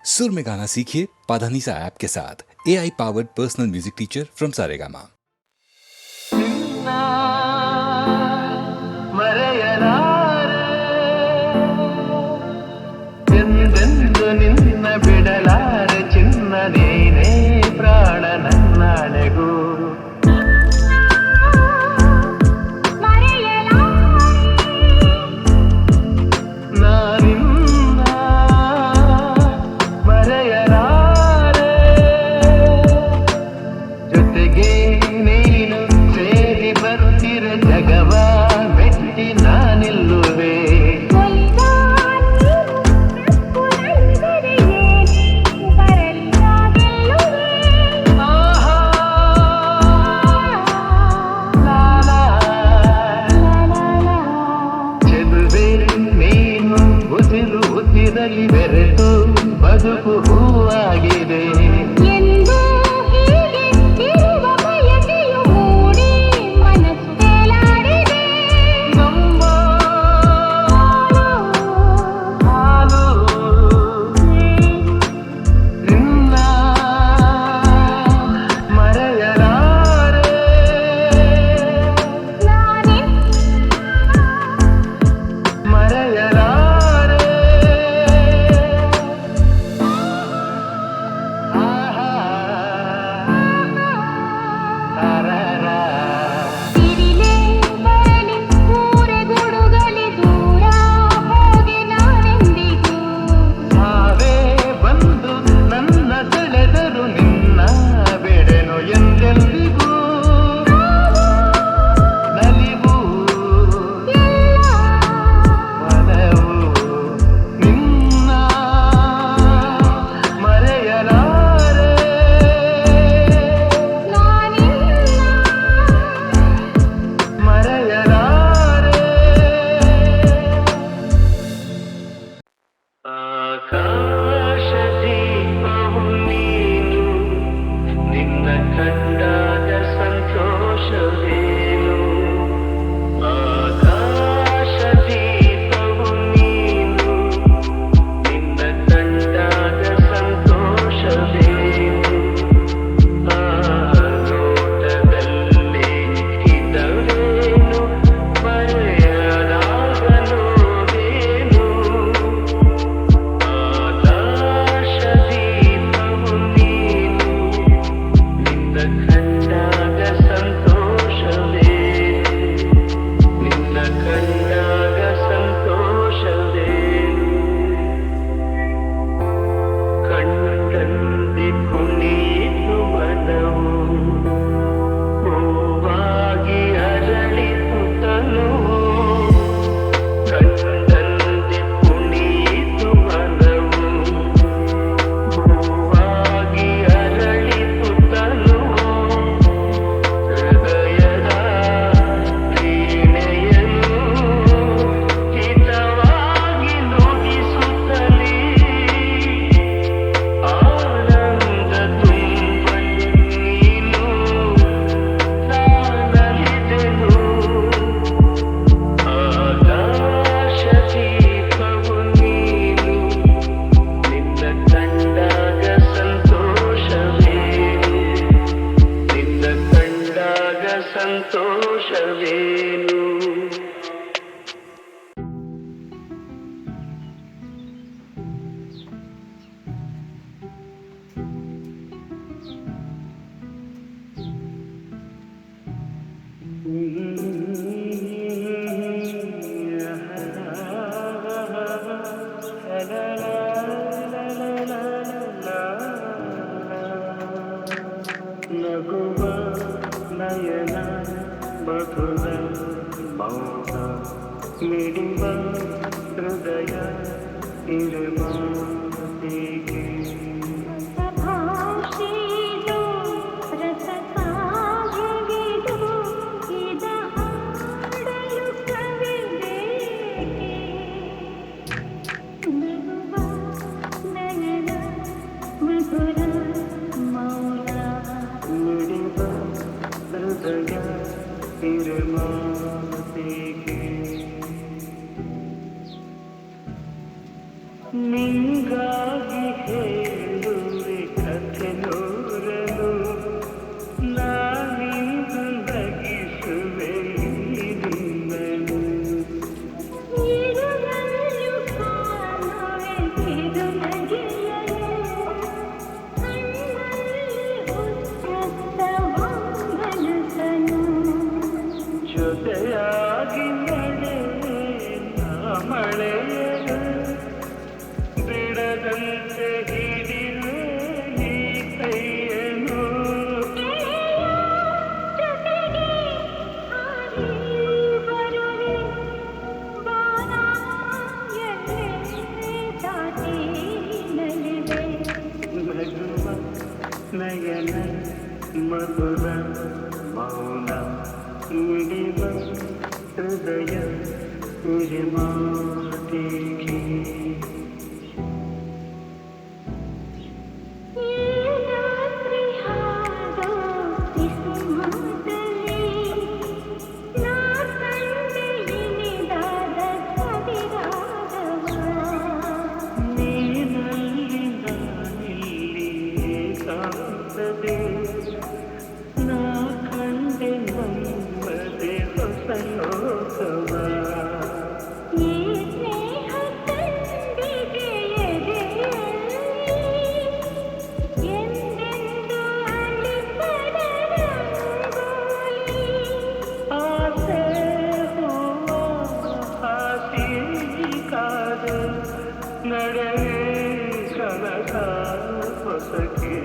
सुर में गाना सीखिए पाधानीसा ऐप के साथ AI powered personal music teacher from Saregama. ನಿನ್ನ ಬಿಡಲಾರೆ ಚಿನ್ನ ನೀನೇ ಪ್ರಾಣ ನನ್ನಾಳೆಗೂ ನಾನಿನ್ನ ಮರೆಯಲಾರೆ ಜೊತೆಗೆ ನೀನು ಸೇರಿ ಬರುತ್ತಿರ ಜಗವ ಮೆಟ್ಟಿ ನಾನಿಲ್ಲುವೆ ಬೆರೆತು ಬದುಕು ಹೂವಾಗಿದೆ ಎಂದು ಹೀಗೆ ಇರುವ ಬಯಕೆಯು ಮೂಡಿ ಮನಸ್ಸು ತೇಲಾಡಿದೆ. ನಮ್ಮ ಹಾಲು ನಿನ್ನ ಮರೆಯಲಾರೆ ನಾನೇ ಮರೆಯಲಾರೆ ತಿರಿಲೆ ಬರಲಿ ಊರೆ ಗುಡುಗಲಿ ದೂರ ಹೋಗಿ ನಾನೆಂದಿಗೂ ಸಾವೇ ಬಂದು ನನ್ನ ಸೆಳೆದರು ನಿನ್ನ ಬೆಡೆನು ಎಂದೆಂದಿಗೂ ನಲಿವು ಮನವು ನಿನ್ನ ಮರೆಯಲಾರೆ ನಾನಿನ್ನ ಮರೆಯಲಾರೆ ಆಕಾಶ ದೀಪವು ನೀನು ನಿನ್ನ ಕಂಡಾಗ ಸಂತೋಷವೇನು ಆಕಾಶ ದೀಪವು ನೀನು ನಿನ್ನ ಕಂಡಾಗ ಸಂತೋಷವೇನು ಆ ನೋಟದಲ್ಲಿ ಇದವೇನು ಮರೆಯಲಾಗ ನೋವೇನು ಆಕಾಶ ದೀಪವು ನೀನು ನಿನ್ನ ಕಂಡಾಗ ಸಂತೋಷವೇನು ನಿನ್ನ ಕಂಡಾಗ ಸಂತೋಷವೇನು ಕಣ್ಣಲ್ಲಿ ಕುಣಿತು ಮನವು ಹೂವಾಗಿ ಅರಳಿತು ತನುವು ಕಣ್ಣಲ್ಲಿ ಕುಣಿತು ಮನವು ಹೂವಾಗಿ ಅರಳಿತು ತನುವು ಹೃದಯದ ವೀಣೆಯನ್ನು ಹಿತವಾಗಿ ನುಡಿಸುತ್ತಲೇ ಆನಂದ ತುಂಬಲು ನೀನು ನಾನಲಿದೆನು ಆಕಾಶ ದೀಪವು ನೀನು ನಿನ್ನ ಕಂಡಾಗ ಸಂತೋಷವೇನು ನಿನ್ನ ಕಂಡಾಗ ಸಂತೋಷವೇನು ನಗುವ ನಯನ ಮಧುರ ಮೌನ ಮಿಡಿವ ಹೃದಯ ಇರುವ ಹೀಗೆ ಭಾಷೆದು ರಸ ಕಾವ್ಯವಿದು ಇದ ಹಾಡಲು ಕವಿಬೇಕೆ ನಗುವ ನಯನ ಮಧುರ ಮೌನ ಮಿಡಿವ ಹೃದಯ ಇರುವ ಹೀಗೆ ನಿಂಗ ಮಧುರ ಮೌನ ಮಿಡಿವ ಹೃದಯ ಉರಿ ಮಾತಿಗೆ ನಾ ಕಂಡೆ ನಮ್ಮದೆ ಹೊಸ ಲೋಕವ ಆಸೆ ಹೂವ ಹಾಸಿ ಕಾದೆ ನಡೆವೆ ಕನಕ ಹೊಸಕಿ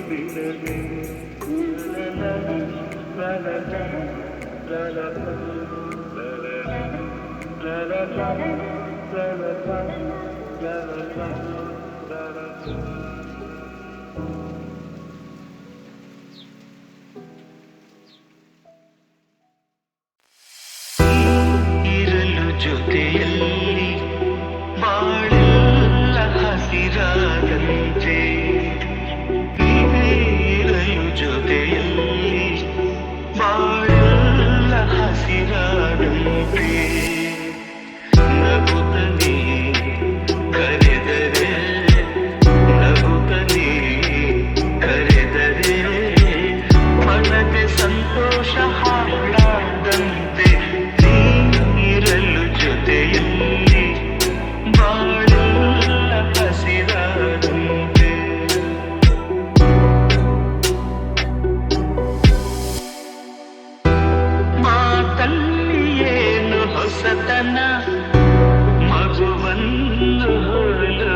ಬಿಡದೆ ಇರಲು ಜೊತೆಯಲ್ಲಿ ಬಾಳೆಲ್ಲ ಹಸಿರಾದಂತೆ ಇರಲು ಜೊತೆಯಲ್ಲಿ ಬಾಳೆಲ್ಲ ಹಸಿರಾದಂತೆ ನಗುತ್ತನೆ ಕರೆದರೆ ನಗುತ್ತನೆ ಕರೆದರೆ ಮನದೆ ಸಂತೋಷ ಹಾಡಾದಂತೆ ನೀರಲು ಜೊತೆಯಲ್ಲಿ ಬಾಳೆಲ್ಲ ಹಸಿರಾದಂತೆ ಮಾತಲ್ಲಿ ಏನು ಹೊಸತನ ಮಗುವನ್ನು ಹೋಲು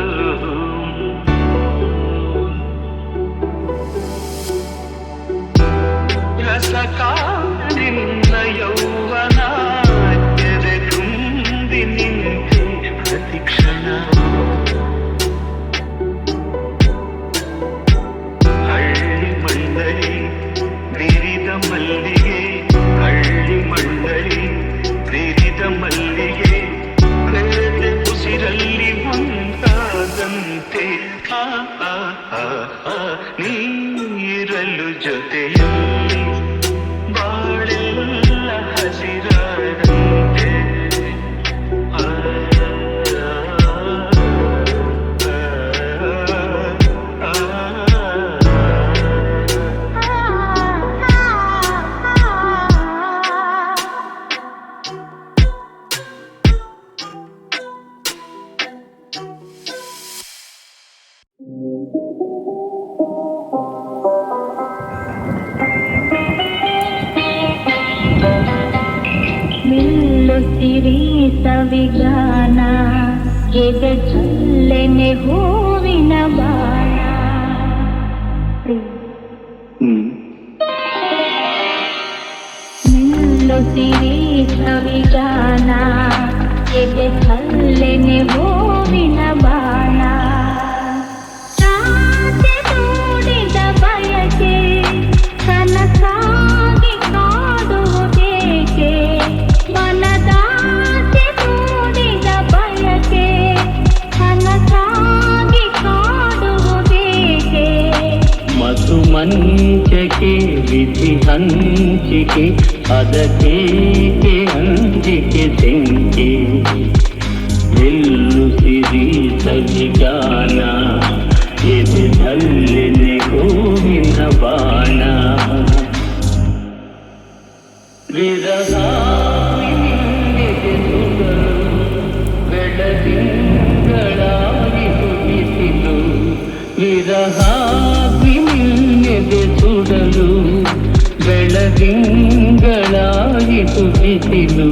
ರಸಕಾರಿನ ಯೌವನ ಎದೆ ತುಂಬಿ ನಿಂತೆ ಪ್ರತಿಕ್ಷಣ ಹಳ್ಳಿ ಮಂಡಳಿ ಬಿರಿದ ಮಲ್ಲಿಗೆ ಹಳ್ಳಿ ಮಂಡಳಿ ಬಿರಿದ ಮಲ್ಲಿಗೆ ಕಳೆದ ಉಸಿರಲ್ಲಿ ಒಂದಾದಂತೆ ನೀರಲು ಜೊತೆಯಲ್ಲಿ ಬಾಳೆಲ್ಲ ಹಸಿರಾದಂತೆ ನಿಲ್ಲುತ್ತಿರಿ ಸವಿಗಾನ ಎದೆ ಚಲ್ಲೆನೆ ಹೂವಿನ ಬಾಣ ನಿಲ್ಲುತ್ತಿರಿ ಸವಿಗಾನ ಎದೆ ಚಲ್ಲೆನೆ ಹೂವಿನ ಬಾಣ ರಾತ್ರಿ ಮೂಡಿದ ಬಯಕೆ ಕನಸಾಗಿ ಕಾಡುವುದೇಕೆ ಮನದಾಸೆ ಮೂಡಿದ ಬಯಕೆ ಕನಸಾಗಿ ಕಾಡುವುದೇಕೆ ಮಧು ಮಂಚಕೆ ವಿಧಿ ಹಂಚಿಕೆ ಅದಕ್ಕೇಕೆ ಅಂಜಿಕೆ ತೆಂಕೆ ಎಲ್ಲು ಸಿರಿ ಸವಿಗಾನ ಎದೆ ಚಲ್ಲೆನೆ ಹೂವಿನ ಬಾಣ ವಿರಹ ಬೆಳದಿಂಗಳಾಗಿ ಹುಟ್ಟಿಸಿಲು ವಿರಹಾಗ್ನಿ ನಿನ್ನೆದೆ ಸುಡಲು ಬೆಳದಿಂಗಳಾಗಿ ಹುಟ್ಟಿಸಿಲು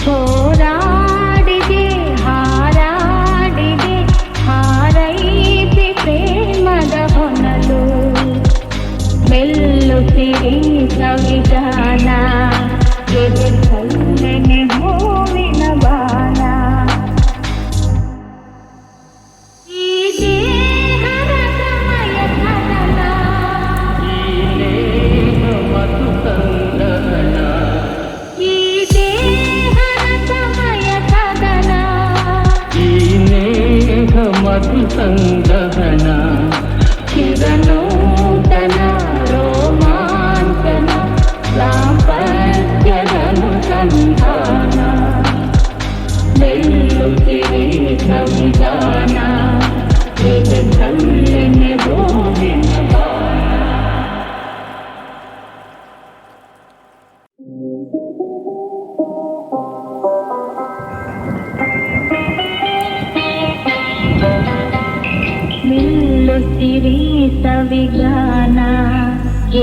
ಹೋರಾಡಿದೆ ಹಾರಾಡಿದೆ ಹಾರೈಸಿ ಪ್ರೇಮದ ಹೊನಲು ಮೆಲ್ಲುತ್ತಿರಿ ಸವಿಗಾನ ಎದೆ ಚಲ್ಲೆನೆ ಹೂವಿನ ಬಾಣ ಈ ದೇಹದ ಸಮಯ ಕನನ ಈ ನಿಲ್ಲುತ್ತಿರಿ ಸವಿಗಾನ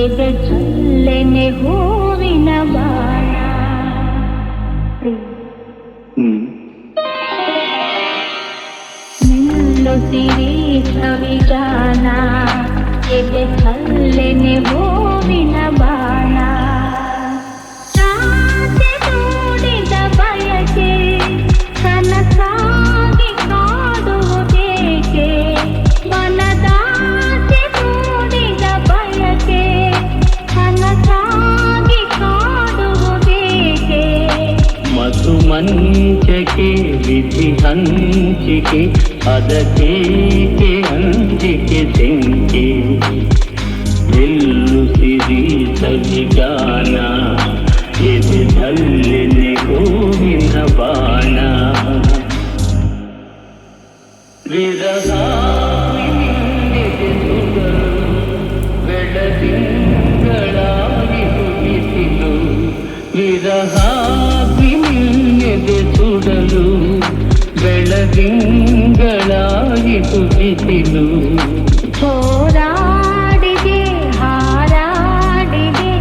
ಎದೆ ಚಲ್ಲೆನೆ ಹೂವಿನ ಬಾಣ. ನಿಲ್ಲುತ್ತಿರಿ ಸವಿಗಾನ ಎದೆ ಚಲ್ಲೆನೆ ಹೂವಿನ ಬಾಣ. ರಾತ್ರಿ ಮೂಡಿದ ಬಯಕೆ ಕನಸಾಗಿ ಕಾಡುವುದೇಕೆ, ಮನದಾಸೆ ಮೂಡಿದ ಬಯಕೆ ಕನಸಾಗಿ ಕಾಡುವುದೇಕೆ. ಮಧು ಮಂಚಕೆ ವಿಧಿ ಹಂಚಿಕೆ ಅದಕ್ಕೇಕೆ ಅಂಜಿಕೆ ತೆಂಕೆ. ನಿಲ್ಲುತ್ತಿರಿ ಸವಿಗಾನ ಎದೆ ಚಲ್ಲೆನೆ ಹೂವಿನ ಬಾಣ. ವಿರಹ ಬೆಳದಿಂಗಳಾಗಿ ಬಿಸಿಲು. ವಿರಹ ಸುಡಲು ಬೆಳದಿಂಗಳಾಯಿತು ಬಿಸಿಲು. ಹೋರಾಡಿದೆ ಹಾರಾಡಿದೆ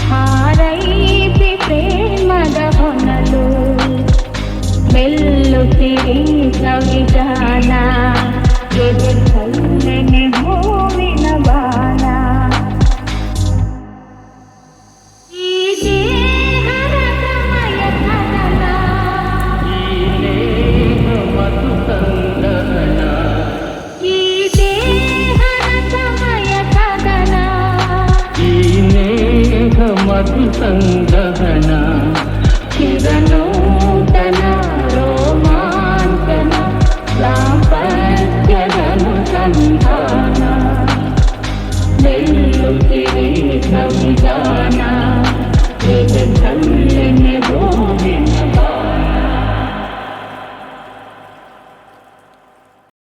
ಹಾರೈಸಿ ಪ್ರೇಮದ ಹೊನಲು. ಮೆಲ್ಲುತ್ತಿರಿ ಸವಿಗಾನ ಎದೆ ಚಲ್ಲೆನೆ ಹೂವಿನ ಬಾಣ. ಈ ದೇಹದ ಸಮಯ ಕದನ, ಈ ದೇಹ ಮಧು ಸಂದಹನ. ಈ ದೇಹದ ಸಮಯ ಕದನ, ಈ ನೇಹ ಮಧು ಸಂದಹನ. ಚಿರನೂತನ ರೋಮಾಂಚನ ದಾಂಪತ್ಯದನುಸಂಧಾನ. ನಿಲ್ಲುತ್ತಿರಿ ಸವಿಗಾನ ಎದೆ ಚಲ್ಲೆನೆ ಹೂವಿನ